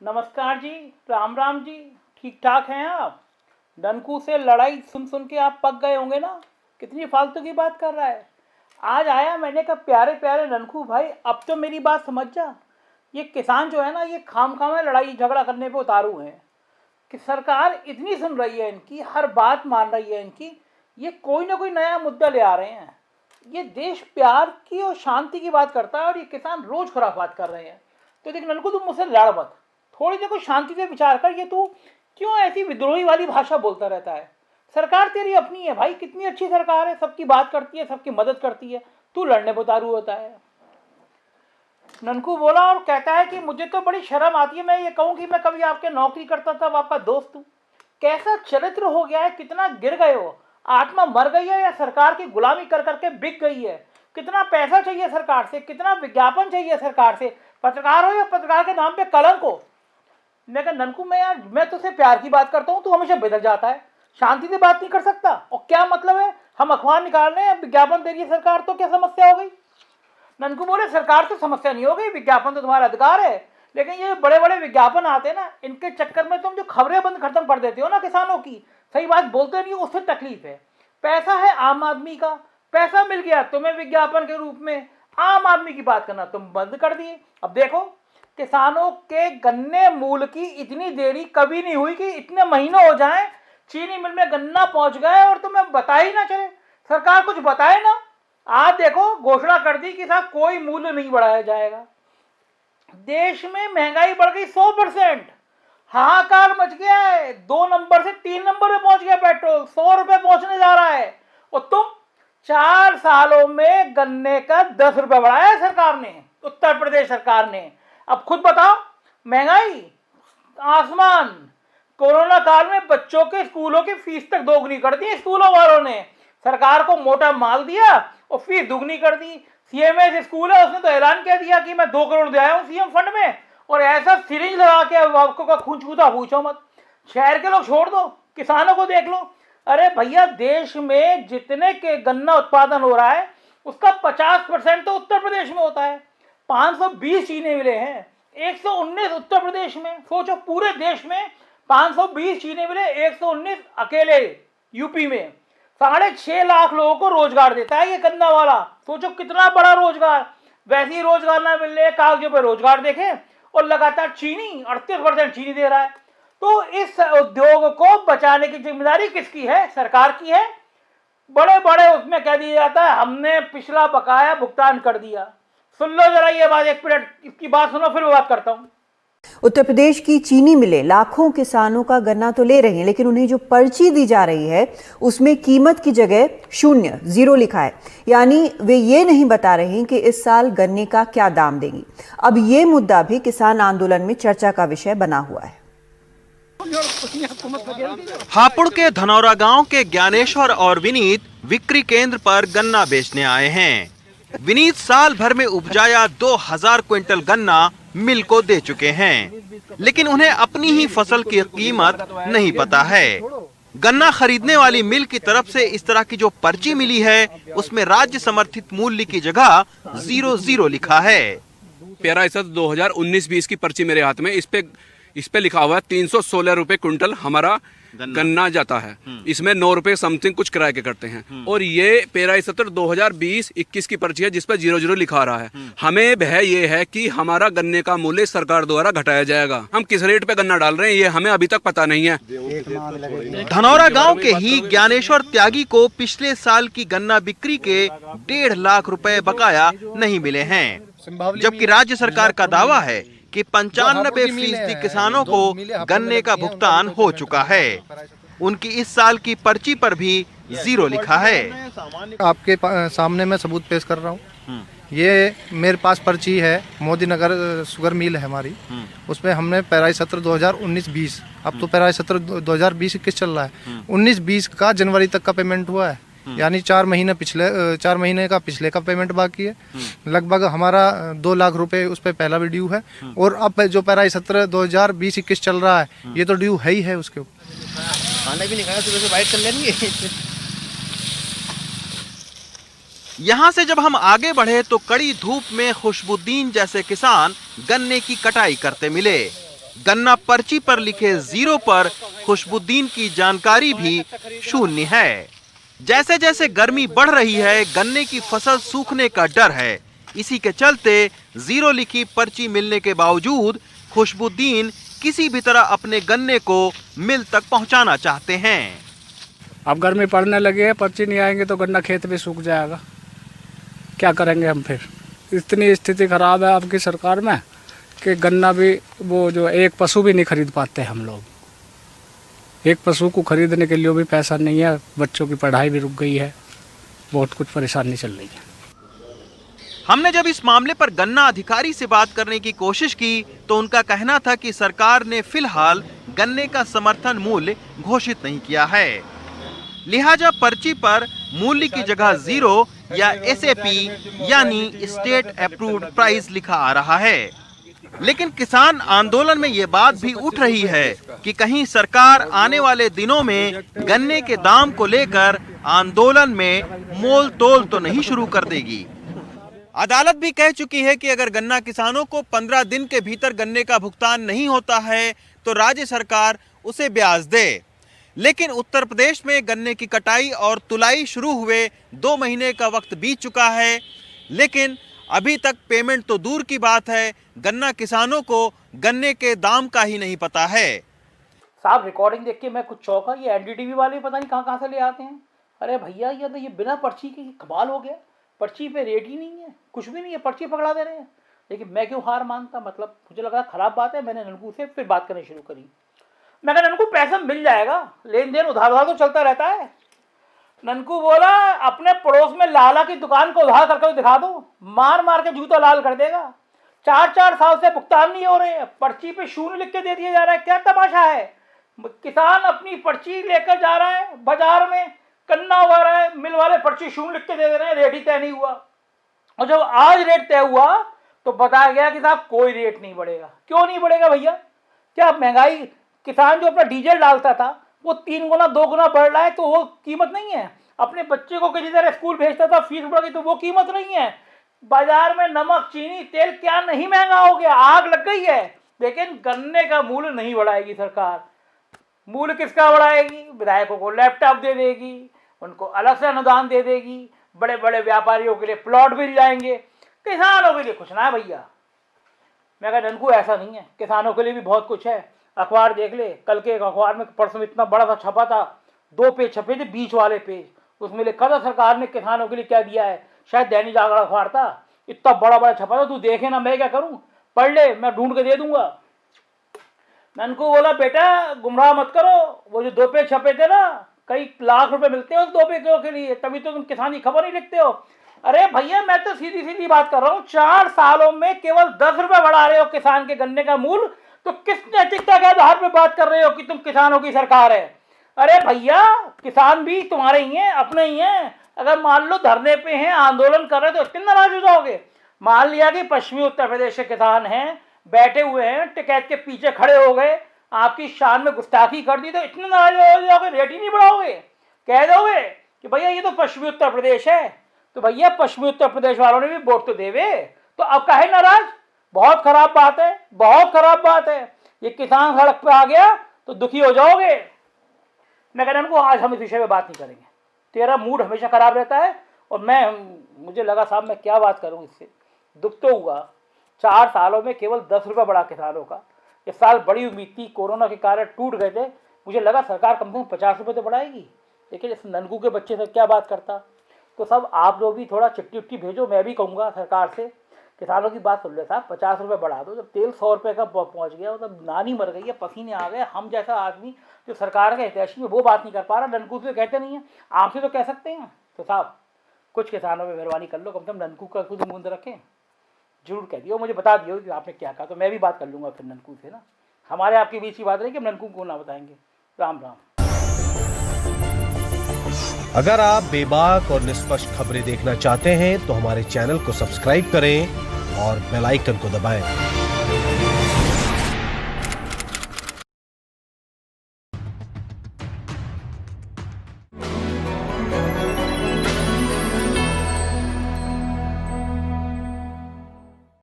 नमस्कार जी। राम राम जी। ठीक ठाक हैं आप? ननकू से लड़ाई सुन सुन के आप पक गए होंगे ना। कितनी फालतू की बात कर रहा है। आज आया, मैंने कहा प्यारे प्यारे ननकू भाई अब तो मेरी बात समझ जा। ये किसान जो है ना, ये खाम खाम में लड़ाई झगड़ा करने पे उतारू हैं कि सरकार इतनी सुन रही है इनकी, हर बात मान रही है इनकी। ये कोई ना कोई नया मुद्दा ले आ रहे हैं। ये देश प्यार की और शांति की बात करता है और ये किसान रोज खुराफात कर रहे हैं। तो देख ननकू, तुम मुझसे लड़ मत, थोड़ी देर को शांति से विचार कर। ये तू क्यों ऐसी विद्रोही वाली भाषा बोलता रहता है? सरकार तेरी अपनी है भाई, कितनी अच्छी सरकार है, सबकी बात करती है, सबकी मदद करती है। तू लड़ने पर उतारू होता है। ननकू बोला और कहता है कि मुझे तो बड़ी शर्म आती है, मैं ये कहूँ कि मैं कभी आपके नौकरी करता था, आपका दोस्त हूँ। कैसा चरित्र हो गया है, कितना गिर गए हो। आत्मा मर गई है या सरकार की गुलामी कर करके बिक गई है? कितना पैसा चाहिए सरकार से, कितना विज्ञापन चाहिए सरकार से, पत्रकार हो या पत्रकार के नाम पे कलंक हो। मैं कहा ननकू, मैं तुझसे प्यार की बात करता हूँ, तू हमेशा बिदक जाता है, शांति से बात नहीं कर सकता। और क्या मतलब है, हम अखबार निकाल रहे हैं, विज्ञापन दे रही है सरकार, तो क्या समस्या हो गई? ननकू बोले सरकार तो समस्या नहीं हो गई, विज्ञापन तो तुम्हारा अधिकार है, लेकिन ये बड़े बड़े विज्ञापन आते हैं ना, इनके चक्कर में तुम जो खबरें बंद खत्म कर देते हो ना किसानों की, सही बात बोलते नहीं, उससे तकलीफ है। पैसा है आम आदमी का, पैसा मिल गया तुम्हें विज्ञापन के रूप में, आम आदमी की बात करना तुम बंद कर दिए। अब देखो, किसानों के गन्ने मूल की इतनी देरी कभी नहीं हुई कि इतने महीनों हो जाएं, चीनी मिल में गन्ना पहुंच गए और तुम्हें बता ही ना चले, सरकार कुछ बताए ना। आज देखो घोषणा कर दी कि साहब कोई मूल्य नहीं बढ़ाया जाएगा। देश में महंगाई बढ़ गई 100%, हाहाकार मच गया है। 2 नंबर से 3 नंबर पे पहुंच गया पेट्रोल, 100 रुपए पहुंचने जा रहा है। और तुम 4 सालों में गन्ने का 10 रुपए बढ़ाया सरकार ने, उत्तर प्रदेश सरकार ने। अब खुद बताओ, महंगाई आसमान। कोरोना काल में बच्चों के स्कूलों की फीस तक दोगुनी कर दी स्कूलों वालों ने, सरकार को मोटा माल दिया और फीस दुगनी कर दी। सीएमएस स्कूल है, उसने तो ऐलान कर दिया कि मैं 2 करोड़ दे आया हूं सीएम फंड में, और ऐसा सिरिंज लगा के अभिभावकों का खून छूता पूछो मत। शहर के लोग छोड़ दो, किसानों को देख लो। अरे भैया, देश में जितने के गन्ना उत्पादन हो रहा है उसका 50% तो उत्तर प्रदेश में होता है। 520 चीनी मिले हैं, 119 उत्तर प्रदेश में। सोचो, पूरे देश में 520 चीनी मिले, 119 अकेले यूपी में। 6.5 लाख लोगों को रोजगार देता है ये गन्ना वाला। सोचो कितना बड़ा रोजगार। वैसे ही रोजगार ना मिल रहे, कागजों पर रोजगार देखें, और लगातार चीनी 38% चीनी दे रहा है। तो इस उद्योग को बचाने की जिम्मेदारी किसकी है? सरकार की है। बड़े बड़े उसमें कह दिया जाता है हमने पिछला बकाया भुगतान कर दिया। सुन लो जरा ये बात, 1 मिनट इसकी बात सुनो, फिर मैं बात करता हूँ। उत्तर प्रदेश की चीनी मिलें लाखों किसानों का गन्ना तो ले रही हैं, लेकिन उन्हें जो पर्ची दी जा रही है उसमें कीमत की जगह 0 जीरो लिखा है। यानी वे ये नहीं बता रहे हैं कि इस साल गन्ने का क्या दाम देंगी। अब ये मुद्दा भी किसान आंदोलन में चर्चा का विषय बना हुआ है। हापुड़ के धनौरा गांव के ज्ञानेश्वर और विनीत बिक्री केंद्र पर गन्ना बेचने आए हैं। विनीत साल भर में उपजाया 2000 क्विंटल गन्ना मिल को दे चुके हैं, लेकिन उन्हें अपनी ही फसल की कीमत नहीं पता है। गन्ना खरीदने वाली मिल की तरफ से इस तरह की जो पर्ची मिली है उसमें राज्य समर्थित मूल्य की जगह 00 लिखा है। 2019-20 की पर्ची मेरे हाथ में, इस पे लिखा हुआ है 316 रुपए क्विंटल हमारा गन्ना जाता है। इसमें 9 रुपए समथिंग कुछ किराए के करते हैं। और ये 2017-2020-21 की पर्ची है जिस पर 00 लिखा रहा है। हमें भय ये है कि हमारा गन्ने का मूल्य सरकार द्वारा घटाया जाएगा। हम किस रेट पे गन्ना डाल रहे हैं ये हमें अभी तक पता नहीं है। धनौरा गांव के ही ज्ञानेश्वर त्यागी को पिछले साल की गन्ना बिक्री के 1.5 लाख रुपए बकाया नहीं मिले हैं, जबकि राज्य सरकार का दावा है कि 95% किसानों को गन्ने का भुगतान हो चुका है। उनकी इस साल की पर्ची पर भी 0 लिखा है। आपके सामने मैं सबूत पेश कर रहा हूँ। ये मेरे पास पर्ची है, मोदी नगर शुगर मिल है हमारी, उसमें हमने पैराई सत्र 2019-20, अब तो पैराई सत्र 2020-21 चल रहा है। 19-20 का जनवरी तक का पेमेंट हुआ है, यानी 4 महीने का पिछले का पेमेंट बाकी है। लगभग हमारा 2 लाख रुपए उस पर पहला भी ड्यू है, और अब जो पैराई सत्र 2020-21 चल रहा है ये तो ड्यू है ही है। उसके खाना भी नहीं खाया, सुबह से वाइट कर लेंगे। यहाँ से जब हम आगे बढ़े तो कड़ी धूप में खुशबुद्दीन जैसे किसान गन्ने की कटाई करते मिले। गन्ना पर्ची पर लिखे 0 पर खुशबुद्दीन की जानकारी भी शून्य है। जैसे जैसे गर्मी बढ़ रही है, गन्ने की फसल सूखने का डर है। इसी के चलते 0 लिखी पर्ची मिलने के बावजूद खुशबुद्दीन किसी भी तरह अपने गन्ने को मिल तक पहुंचाना चाहते हैं। अब गर्मी पड़ने लगी है, पर्ची नहीं आएंगे तो गन्ना खेत में सूख जाएगा। क्या करेंगे हम फिर? इतनी स्थिति खराब है आपकी सरकार में कि गन्ना भी वो जो एक पशु भी नहीं खरीद पाते हम लोग। एक पशु को खरीदने के लिए भी पैसा नहीं है, बच्चों की पढ़ाई भी रुक गई है, बहुत कुछ परेशानी चल रही है। हमने जब इस मामले पर गन्ना अधिकारी से बात करने की कोशिश की तो उनका कहना था कि सरकार ने फिलहाल गन्ने का समर्थन मूल्य घोषित नहीं किया है, लिहाजा पर्ची पर मूल्य की जगह 0 या SAP यानी स्टेट अप्रूव्ड प्राइस लिखा आ रहा है। लेकिन किसान आंदोलन में ये बात भी उठ रही है कि कहीं सरकार आने वाले दिनों में गन्ने के दाम को लेकर आंदोलन में मोल तोल तो नहीं शुरू कर देगी। अदालत भी कह चुकी है कि अगर गन्ना किसानों को 15 दिन के भीतर गन्ने का भुगतान नहीं होता है तो राज्य सरकार उसे ब्याज दे। लेकिन उत्तर प्रदेश में गन्ने की कटाई और तुलाई शुरू हुए 2 महीने का वक्त बीत चुका है, लेकिन अभी तक पेमेंट तो दूर की बात है, गन्ना किसानों को गन्ने के दाम का ही नहीं पता है। साहब रिकॉर्डिंग देख के मैं कुछ चौंका, ये NDTV वाले पता नहीं कहाँ से ले आते हैं। अरे भैया ये तो ये बिना पर्ची के कमाल हो गया, पर्ची पे रेट ही नहीं है, कुछ भी नहीं है, पर्ची पकड़ा दे रहे हैं। लेकिन मैं क्यों हार मानता, मतलब मुझे लगा खराब बात है। मैंने ननकू से फिर बात करनी शुरू करी। मैं कहा ननकू पैसा मिल जाएगा, लेन देन उधार उधार तो चलता रहता है। ननकू बोला अपने पड़ोस में लाला की दुकान को उधार करके दिखा दो, मार मार के जूता लाल कर देगा। 4-4 साल से भुगतान नहीं हो रहे हैं, पर्ची पे 0 लिख के दे दिया जा रहा है। क्या तमाशा है? किसान अपनी पर्ची लेकर जा रहा है बाजार में, गन्ना उगा रहा है, मिल वाले पर्ची 0 लिख के दे रहे हैं, रेट ही तय नहीं हुआ। और जब आज रेट तय हुआ तो बताया गया कि साहब कोई रेट नहीं बढ़ेगा। क्यों नहीं बढ़ेगा भैया? क्या महंगाई, किसान जो अपना डीजल डालता था वो 3 गुना 2 गुना बढ़ रहा है तो वो कीमत नहीं है। अपने बच्चे को किसी तरह स्कूल भेजता था, फीस बढ़ गई तो वो कीमत नहीं है। बाजार में नमक, चीनी, तेल क्या नहीं महंगा हो गया, आग लग गई है। लेकिन गन्ने का मूल्य नहीं बढ़ाएगी सरकार। मूल्य किसका बढ़ाएगी? विधायकों को लैपटॉप दे देगी, उनको अलग से अनुदान दे देगी, बड़े बड़े व्यापारियों के लिए प्लॉट मिल जाएंगे, किसानों के लिए कुछ ना है भैया। मैं कहा ननकू ऐसा नहीं है, किसानों के लिए भी बहुत कुछ है। अखबार देख ले, कल के एक अखबार में परसों इतना बड़ा सा छपा था, 2 पेज छपे थे, बीच वाले पेज, उसमें लिखा था सरकार ने किसानों के लिए क्या दिया है। शायद दैनिक जागरण अखबार था, इतना बड़ा बड़ा छपा था, तू देखे ना, मैं क्या करूं, पढ़ ले, मैं ढूंढ के दे दूंगा। ननकू बोला बेटा गुमराह मत करो, वो जो 2 पेज छपे थे ना, कई लाख रुपए मिलते हैं उस 2 पेजों के लिए, तभी तो तुम किसान की खबर नहीं लिखते हो। अरे भैया मैं तो सीधी सीधी बात कर रहा हूँ, 4 सालों में केवल 10 रुपए बढ़ा रहे हो किसान के गन्ने का मूल्य, तो किस नैतिकता के आधार पर बात कर रहे हो कि तुम किसानों की सरकार है? अरे भैया किसान भी तुम्हारे ही हैं, अपने ही हैं। अगर मान लो धरने पे हैं, आंदोलन कर रहे तो इतने नाराज हो जाओगे? मान लिया कि पश्चिमी उत्तर प्रदेश के किसान हैं, बैठे हुए हैं, टिकैत के पीछे खड़े हो गए, आपकी शान में गुस्ताखी कर दी तो इतने नाराज हो जाओगे, रेट ही नहीं बढ़ाओगे, कह दोगे कि भैया ये तो पश्चिमी उत्तर प्रदेश है। तो भैया पश्चिमी उत्तर प्रदेश वालों ने भी वोट तो देवे, तो अब काहे नाराज? बहुत खराब बात है, बहुत खराब बात है। ये किसान सड़क पे आ गया तो दुखी हो जाओगे। मैं कह रहा हूँ आज हम इस विषय में बात नहीं करेंगे, तेरा मूड हमेशा खराब रहता है। और मुझे लगा साहब मैं क्या बात करूँ इससे, दुख तो हुआ। 4 सालों में केवल 10 रुपये बढ़ा किसानों का। इस साल बड़ी उम्मीद थी, कोरोना के कारण टूट गए थे, मुझे लगा सरकार कम से कम 50 रुपये तो बढ़ाएगी। लेकिन इस ननकू के बच्चे से क्या बात करता। तो सब आप लोग भी थोड़ा चिट्ठी उट्ठी भेजो, मैं भी कहूँगा सरकार से, किसानों की बात सुन ले साहब, 50 रुपये बढ़ा दो। जब तेल 100 रुपये का पहुँच गया, तब नानी मर गई है, पसीने आ गए। हम जैसा आदमी जो सरकार के हितैषी में वो बात नहीं कर पा रहा, ननकू से कहते नहीं हैं, आपसे तो कह सकते हैं। तो साहब कुछ किसानों में मेहरबानी कर लो, कम से कम ननकू का खुद मूंद रखें। जरूर कह दियो, मुझे बता दियो कि आपने क्या कहा, तो मैं भी बात कर लूँगा फिर ननकू से ना। हमारे आपके बीच की बात रही कि हम ननकू को ना बताएंगे। राम राम। अगर आप बेबाक और निष्पक्ष खबरें देखना चाहते हैं तो हमारे चैनल को सब्सक्राइब करें और बेल आइकन को दबाएं।